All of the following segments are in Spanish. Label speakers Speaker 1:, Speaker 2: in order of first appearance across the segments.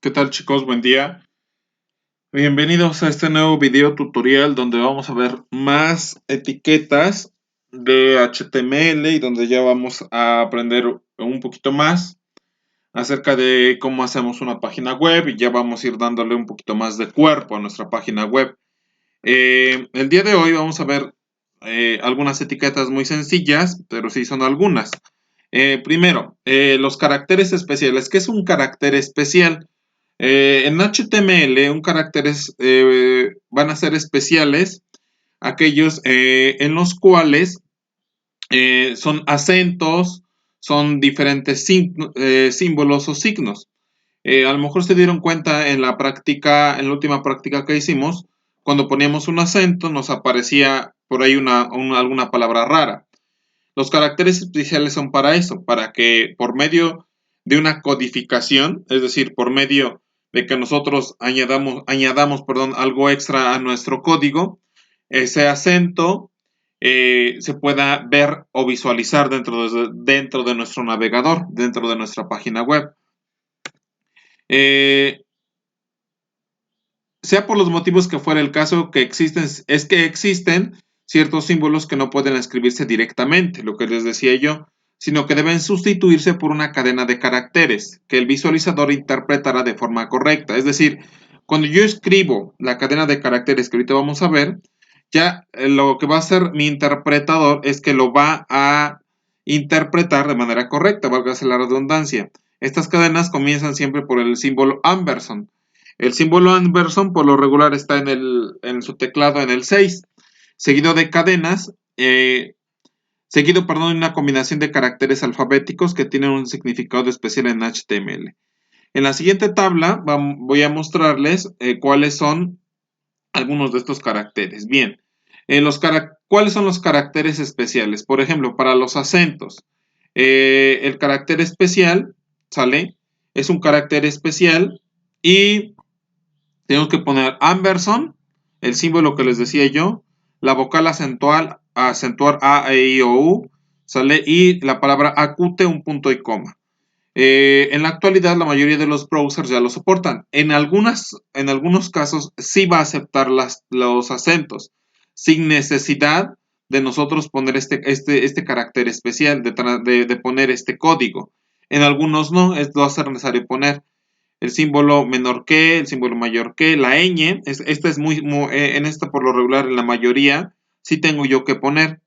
Speaker 1: ¿Qué tal, chicos? Buen día. Bienvenidos a este nuevo video tutorial donde vamos a ver más etiquetas de HTML y donde ya vamos a aprender un poquito más acerca de cómo hacemos una página web y ya vamos a ir dándole un poquito más de cuerpo a nuestra página web. El día de hoy vamos a ver algunas etiquetas muy sencillas, pero sí son algunas. Primero, los caracteres especiales. ¿Qué es un carácter especial? En HTML, van a ser especiales aquellos en los cuales son acentos, son diferentes símbolos o signos. A lo mejor se dieron cuenta en la práctica, en la última práctica que hicimos, cuando poníamos un acento nos aparecía por ahí alguna palabra rara. Los caracteres especiales son para eso, para que por medio de una codificación, es decir, por medio de que nosotros añadamos algo extra a nuestro código, ese acento se pueda ver o visualizar dentro de nuestro navegador, dentro de nuestra página web. Eh, sea por los motivos que fuera el caso, es que existen ciertos símbolos que no pueden escribirse directamente, lo que les decía yo, sino que deben sustituirse por una cadena de caracteres que el visualizador interpretará de forma correcta. Es decir, cuando yo escribo la cadena de caracteres que ahorita vamos a ver, ya lo que va a hacer mi interpretador es que lo va a interpretar de manera correcta, valga la redundancia. Estas cadenas comienzan siempre por el símbolo ampersand. El símbolo Anderson por lo regular está en su teclado en el 6, seguido de cadenas, de una combinación de caracteres alfabéticos que tienen un significado especial en HTML. En la siguiente tabla voy a mostrarles cuáles son algunos de estos caracteres. Bien, ¿cuáles son los caracteres especiales? Por ejemplo, para los acentos, el carácter especial, ¿sale? Es un carácter especial y tenemos que poner ampersand, el símbolo que les decía yo, la vocal acentuar A, E, I, O, U, ¿sale? Y la palabra acute, un punto y coma. En la actualidad la mayoría de los browsers ya lo soportan. En algunos casos sí va a aceptar los acentos, sin necesidad de nosotros poner este carácter especial, de poner este código. En algunos no, va a ser necesario poner el símbolo menor que, el símbolo mayor que, la ñ, esta es en esta por lo regular en la mayoría sí tengo yo que poner,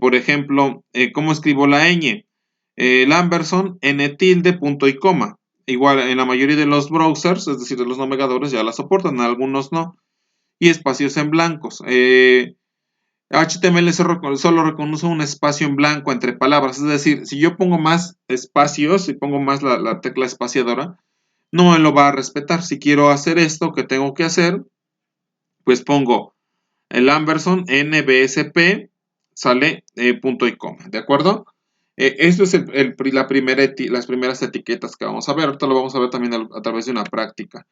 Speaker 1: por ejemplo, ¿cómo escribo la ñ? Lamberson, n tilde, punto y coma. Igual en la mayoría de los browsers, es decir, de los navegadores ya la soportan, en algunos no. Y espacios en blancos. HTML solo reconoce un espacio en blanco entre palabras, es decir, si yo pongo más espacios, si pongo más la tecla espaciadora, no lo va a respetar. Si quiero hacer esto, ¿qué tengo que hacer? Pues pongo el ampersand nbsp, sale punto y coma, ¿de acuerdo? Esto es las primeras etiquetas que vamos a ver. Ahorita lo vamos a ver también a través de una práctica.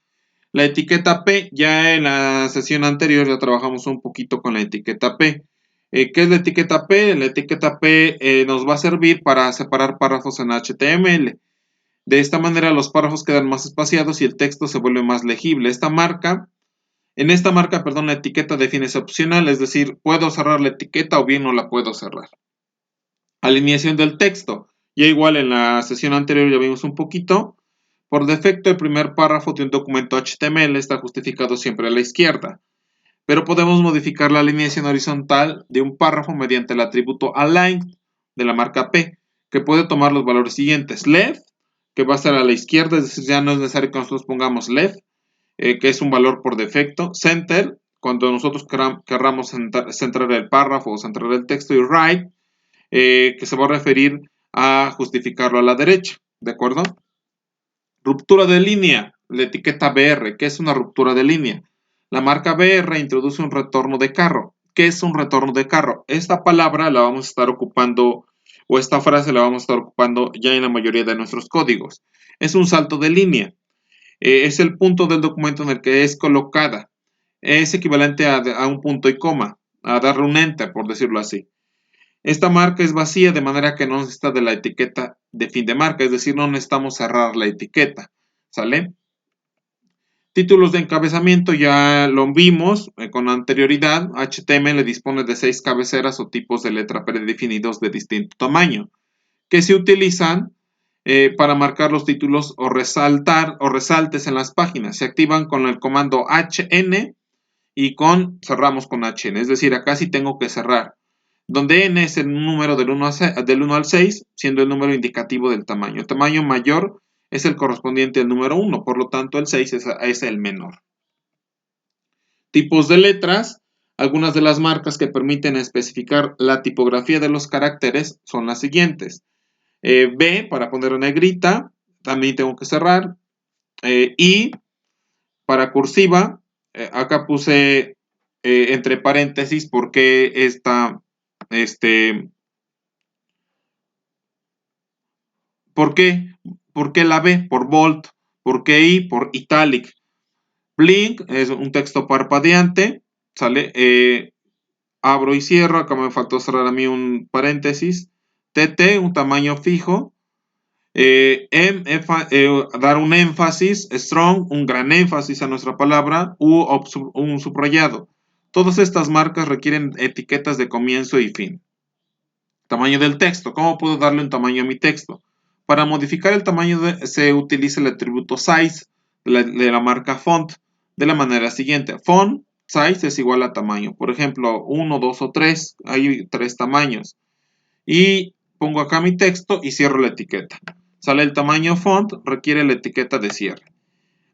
Speaker 1: La etiqueta P, ya en la sesión anterior ya trabajamos un poquito con la etiqueta P. ¿Qué es la etiqueta P? La etiqueta P nos va a servir para separar párrafos en HTML. De esta manera los párrafos quedan más espaciados y el texto se vuelve más legible. En esta marca, la etiqueta define es opcional, es decir, puedo cerrar la etiqueta o bien no la puedo cerrar. Alineación del texto. Ya igual en la sesión anterior ya vimos un poquito. Por defecto, el primer párrafo de un documento HTML está justificado siempre a la izquierda, pero podemos modificar la alineación horizontal de un párrafo mediante el atributo align de la marca P, que puede tomar los valores siguientes. Left, que va a estar a la izquierda, es decir, ya no es necesario que nosotros pongamos left, que es un valor por defecto. Center, cuando nosotros querramos centrar el párrafo o centrar el texto. Y right, que se va a referir a justificarlo a la derecha, ¿de acuerdo? Ruptura de línea, la etiqueta BR. ¿Qué es una ruptura de línea? La marca BR introduce un retorno de carro. ¿Qué es un retorno de carro? Esta palabra la vamos a estar ocupando, o esta frase la vamos a estar ocupando ya en la mayoría de nuestros códigos. Es un salto de línea. Es el punto del documento en el que es colocada. Es equivalente a un punto y coma, a darle un enter, por decirlo así. Esta marca es vacía, de manera que no necesita de la etiqueta de fin de marca, es decir, no necesitamos cerrar la etiqueta, ¿sale? Títulos de encabezamiento ya lo vimos con anterioridad. HTML dispone de 6 cabeceras o tipos de letra predefinidos de distinto tamaño, que se utilizan para marcar los títulos o resaltar o resaltes en las páginas. Se activan con el comando HN y cerramos con HN. Es decir, acá sí tengo que cerrar, donde N es el número del 1 al 6, siendo el número indicativo del tamaño. El tamaño mayor es el correspondiente al número 1, por lo tanto el 6 es el menor. Tipos de letras. Algunas de las marcas que permiten especificar la tipografía de los caracteres son las siguientes. B para poner negrita, también tengo que cerrar. I para cursiva, acá puse entre paréntesis porque ¿por qué? ¿Por qué la B? Por bold. ¿Por qué I? Por italic. Blink es un texto parpadeante, ¿sale? Abro y cierro, acá me faltó cerrar a mí un paréntesis. TT, un tamaño fijo. Dar un énfasis, strong, un gran énfasis a nuestra palabra, un subrayado. Todas estas marcas requieren etiquetas de comienzo y fin. Tamaño del texto. ¿Cómo puedo darle un tamaño a mi texto? Para modificar el tamaño se utiliza el atributo size de la marca font de la manera siguiente. Font size es igual a tamaño. Por ejemplo, 1, 2 o 3. Hay 3 tamaños. Y pongo acá mi texto y cierro la etiqueta. Sale el tamaño font, requiere la etiqueta de cierre.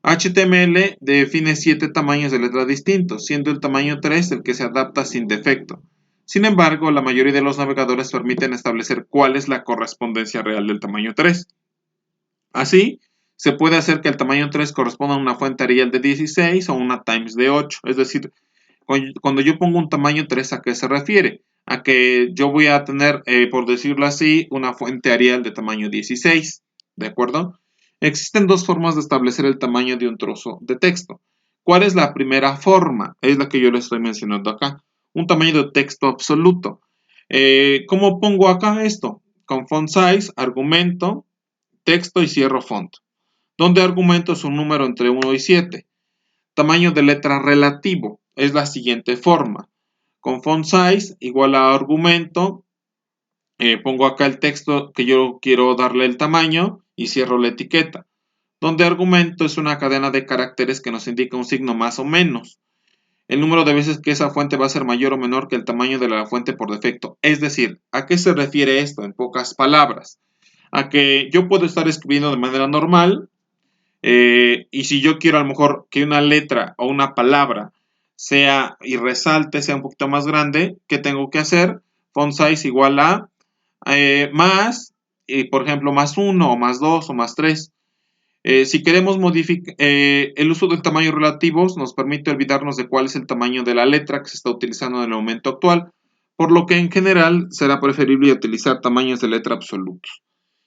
Speaker 1: HTML define 7 tamaños de letra distintos, siendo el tamaño 3 el que se adapta sin defecto. Sin embargo, la mayoría de los navegadores permiten establecer cuál es la correspondencia real del tamaño 3. Así, se puede hacer que el tamaño 3 corresponda a una fuente Arial de 16 o una Times de 8. Es decir, cuando yo pongo un tamaño 3, ¿a qué se refiere? A que yo voy a tener, por decirlo así, una fuente Arial de tamaño 16. ¿De acuerdo? Existen dos formas de establecer el tamaño de un trozo de texto. ¿Cuál es la primera forma? Es la que yo le estoy mencionando acá. Un tamaño de texto absoluto. ¿Cómo pongo acá esto? Con font size, argumento, texto y cierro font. Donde argumento es un número entre 1 y 7. Tamaño de letra relativo es la siguiente forma. Con font size igual a argumento, pongo acá el texto que yo quiero darle el tamaño y cierro la etiqueta. Donde argumento es una cadena de caracteres que nos indica un signo más o menos. El número de veces que esa fuente va a ser mayor o menor que el tamaño de la fuente por defecto. Es decir, ¿a qué se refiere esto en pocas palabras? A que yo puedo estar escribiendo de manera normal y si yo quiero a lo mejor que una letra o una palabra sea y resalte, sea un poquito más grande, ¿qué tengo que hacer? Font size igual a más, por ejemplo, más 1 o más 2 o más 3. Si queremos modificar el uso del tamaño relativos, nos permite olvidarnos de cuál es el tamaño de la letra que se está utilizando en el momento actual, por lo que en general será preferible utilizar tamaños de letra absolutos.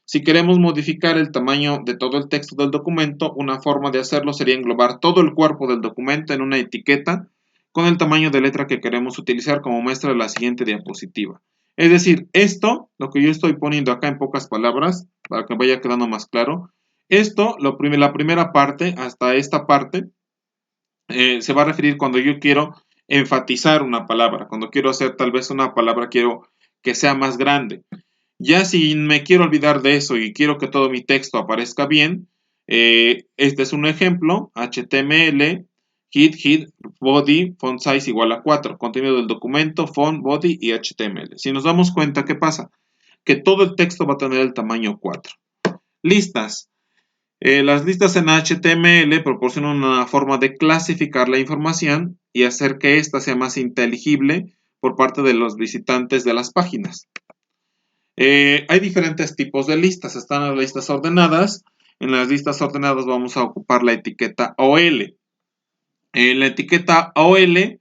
Speaker 1: Si queremos modificar el tamaño de todo el texto del documento, una forma de hacerlo sería englobar todo el cuerpo del documento en una etiqueta con el tamaño de letra que queremos utilizar, como muestra la siguiente diapositiva. Es decir, esto, lo que yo estoy poniendo acá en pocas palabras, para que vaya quedando más claro, esto, la primera parte, hasta esta parte, se va a referir cuando yo quiero enfatizar una palabra, cuando quiero hacer tal vez una palabra, quiero que sea más grande. Ya si me quiero olvidar de eso y quiero que todo mi texto aparezca bien, este es un ejemplo, HTML, head, body, font size igual a 4, contenido del documento, font, body y HTML. Si nos damos cuenta, ¿qué pasa? Que todo el texto va a tener el tamaño 4. Listas. Las listas en HTML proporcionan una forma de clasificar la información y hacer que ésta sea más inteligible por parte de los visitantes de las páginas. Hay diferentes tipos de listas. Están las listas ordenadas. En las listas ordenadas vamos a ocupar la etiqueta OL. La etiqueta OL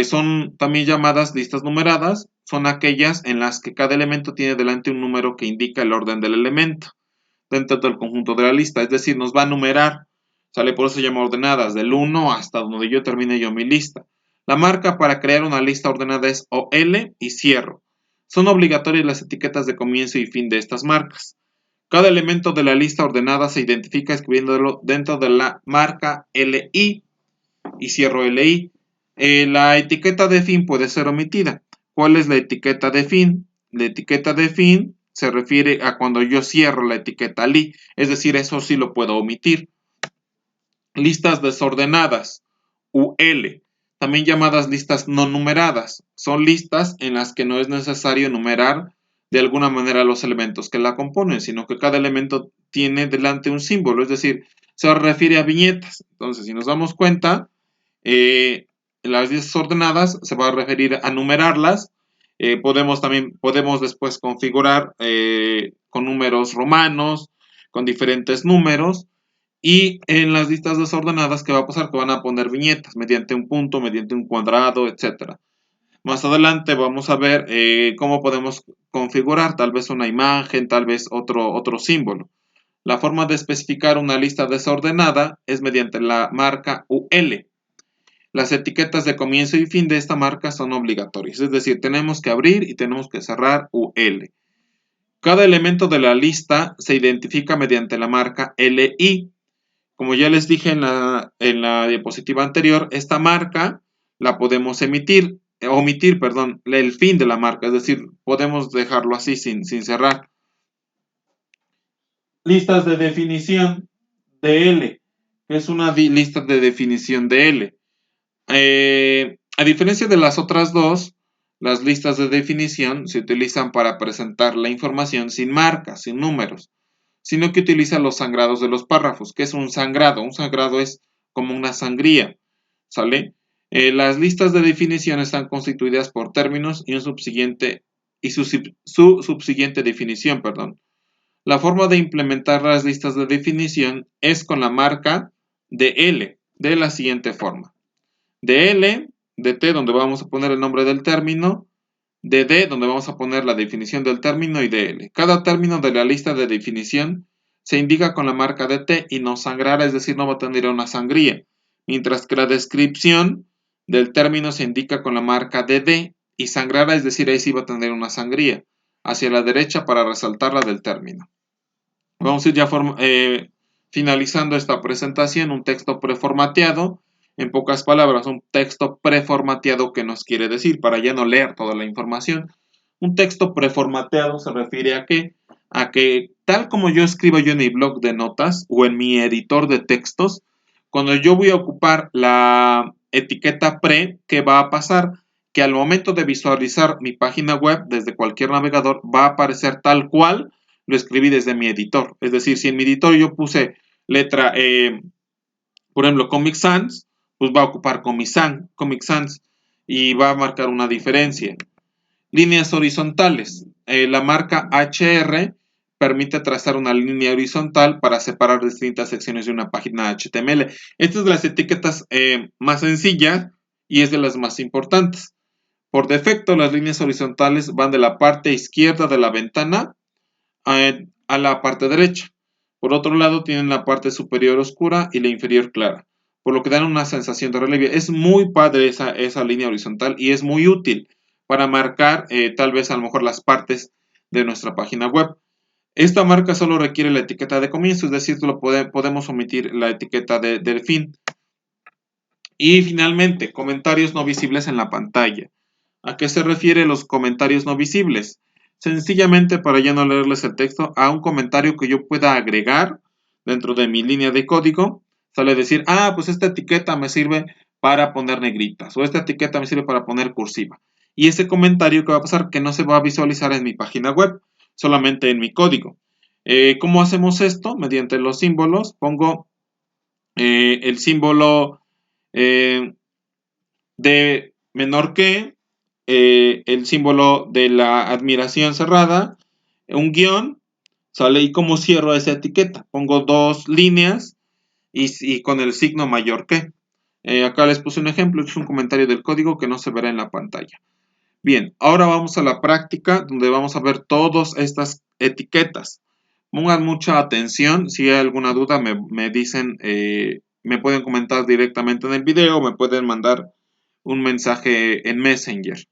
Speaker 1: son también llamadas listas numeradas. Son aquellas en las que cada elemento tiene delante un número que indica el orden del elemento dentro del conjunto de la lista. Es decir, nos va a numerar. Por eso se llama ordenadas, del 1 hasta donde yo termine mi lista. La marca para crear una lista ordenada es OL y cierro. Son obligatorias las etiquetas de comienzo y fin de estas marcas. Cada elemento de la lista ordenada se identifica escribiéndolo dentro de la marca LI y cierro LI. La etiqueta de fin puede ser omitida. ¿Cuál es la etiqueta de fin? La etiqueta de fin se refiere a cuando yo cierro la etiqueta LI, es decir, eso sí lo puedo omitir. Listas desordenadas, UL, también llamadas listas no numeradas, son listas en las que no es necesario enumerar de alguna manera los elementos que la componen, sino que cada elemento tiene delante un símbolo, es decir, se refiere a viñetas. Entonces, si nos damos cuenta, las listas ordenadas se va a referir a numerarlas. Podemos después configurar con números romanos, con diferentes números. Y en las listas desordenadas, ¿qué va a pasar? Que van a poner viñetas mediante un punto, mediante un cuadrado, etc. Más adelante vamos a ver cómo podemos configurar tal vez una imagen, tal vez otro símbolo. La forma de especificar una lista desordenada es mediante la marca UL. Las etiquetas de comienzo y fin de esta marca son obligatorias, es decir, tenemos que abrir y tenemos que cerrar UL. Cada elemento de la lista se identifica mediante la marca LI. Como ya les dije en la diapositiva anterior, esta marca la podemos omitir, el fin de la marca, es decir, podemos dejarlo así sin cerrar. Listas de definición de L, que es una lista de definición de L. A diferencia de las otras dos, las listas de definición se utilizan para presentar la información sin marcas, sin números, sino que utiliza los sangrados de los párrafos. ¿Qué es un sangrado? Un sangrado es como una sangría, ¿sale? Las listas de definición están constituidas por términos y su subsiguiente definición, perdón. La forma de implementar las listas de definición es con la marca de L, de la siguiente forma. De L, de T, donde vamos a poner el nombre del término, de D, donde vamos a poner la definición del término, y de L. Cada término de la lista de definición se indica con la marca de T y no sangrará, es decir, no va a tener una sangría, mientras que la descripción del término se indica con la marca de D y sangrará, es decir, ahí sí va a tener una sangría, hacia la derecha para resaltar la del término. Vamos a ir ya finalizando esta presentación, un texto preformateado. En pocas palabras, un texto preformateado, ¿qué nos quiere decir? Para ya no leer toda la información. Un texto preformateado se refiere a qué? A que tal como yo escribo yo en mi blog de notas o en mi editor de textos, cuando yo voy a ocupar la etiqueta pre, ¿qué va a pasar? Que al momento de visualizar mi página web desde cualquier navegador va a aparecer tal cual lo escribí desde mi editor. Es decir, si en mi editor yo puse letra, por ejemplo, Comic Sans, pues va a ocupar Comic Sans y va a marcar una diferencia. Líneas horizontales. La marca HR permite trazar una línea horizontal para separar distintas secciones de una página HTML. Esta es de las etiquetas más sencillas y es de las más importantes. Por defecto, las líneas horizontales van de la parte izquierda de la ventana a la parte derecha. Por otro lado, tienen la parte superior oscura y la inferior clara, por lo que dan una sensación de relieve. Es muy padre esa línea horizontal y es muy útil para marcar tal vez a lo mejor las partes de nuestra página web. Esta marca solo requiere la etiqueta de comienzo, es decir, podemos omitir la etiqueta del fin. Y finalmente, comentarios no visibles en la pantalla. ¿A qué se refieren los comentarios no visibles? Sencillamente, para ya no leerles el texto, a un comentario que yo pueda agregar dentro de mi línea de código, sale decir, pues esta etiqueta me sirve para poner negritas, o esta etiqueta me sirve para poner cursiva. Y ese comentario que va a pasar que no se va a visualizar en mi página web, solamente en mi código. ¿Cómo hacemos esto? Mediante los símbolos. Pongo el símbolo de menor que, el símbolo de la admiración cerrada, un guión, ¿sale? ¿Y cómo cierro esa etiqueta? Pongo dos líneas y con el signo mayor que. Acá les puse un ejemplo, es un comentario del código que no se verá en la pantalla. Bien, ahora vamos a la práctica donde vamos a ver todas estas etiquetas. Pongan mucha atención, si hay alguna duda me dicen, me pueden comentar directamente en el video o me pueden mandar un mensaje en Messenger.